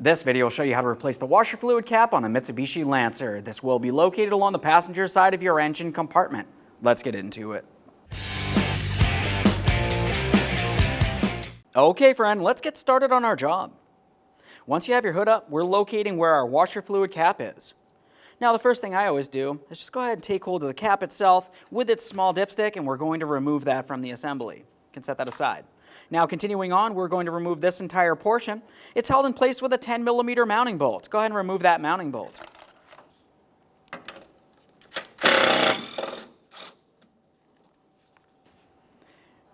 This video will show you how to replace the washer fluid cap on the Mitsubishi Lancer. This will be located along the passenger side of your engine compartment. Let's get into it. Okay friend, let's get started on our job. Once you have your hood up, we're locating where our washer fluid cap is. Now the first thing I always do is just go ahead and take hold of the cap itself with its small dipstick, and we're going to remove that from the assembly. You can set that aside. Now continuing on, we're going to remove this entire portion. It's held in place with a 10mm mounting bolt. Go ahead and remove that mounting bolt.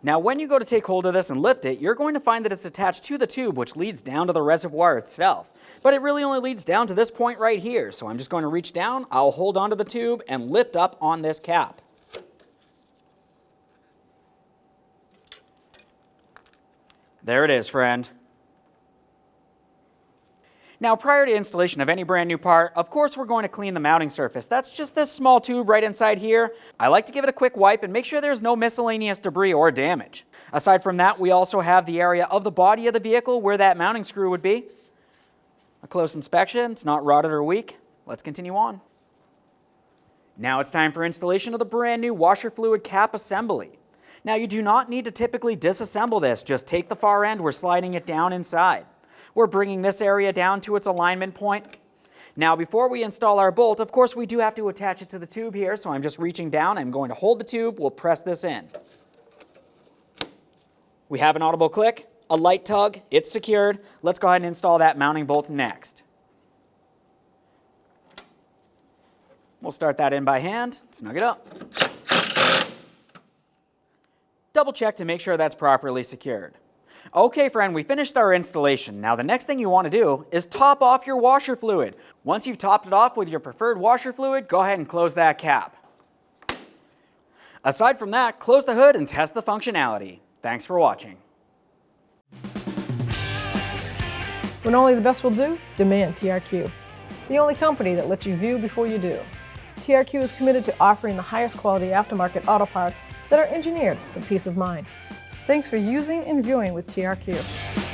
Now when you go to take hold of this and lift it, you're going to find that it's attached to the tube which leads down to the reservoir itself. But it really only leads down to this point right here. So I'm just going to reach down, I'll hold onto the tube and lift up on this cap. There it is, friend. Now, prior to installation of any brand new part, of course we're going to clean the mounting surface. That's just this small tube right inside here. I like to give it a quick wipe and make sure there's no miscellaneous debris or damage. Aside from that, we also have the area of the body of the vehicle where that mounting screw would be. A close inspection, it's not rotted or weak. Let's continue on. Now it's time for installation of the brand new washer fluid cap assembly. Now you do not need to typically disassemble this, just take the far end, we're sliding it down inside. We're bringing this area down to its alignment point. Now before we install our bolt, of course we do have to attach it to the tube here, so I'm just reaching down, I'm going to hold the tube, we'll press this in. We have an audible click, a light tug, it's secured. Let's go ahead and install that mounting bolt next. We'll start that in by hand, snug it up. Double check to make sure that's properly secured. Okay friend, we finished our installation. Now the next thing you want to do is top off your washer fluid. Once you've topped it off with your preferred washer fluid, go ahead and close that cap. Aside from that, close the hood and test the functionality. Thanks for watching. When only the best will do, demand TRQ. The only company that lets you view before you do. TRQ is committed to offering the highest quality aftermarket auto parts that are engineered for peace of mind. Thanks for using and viewing with TRQ.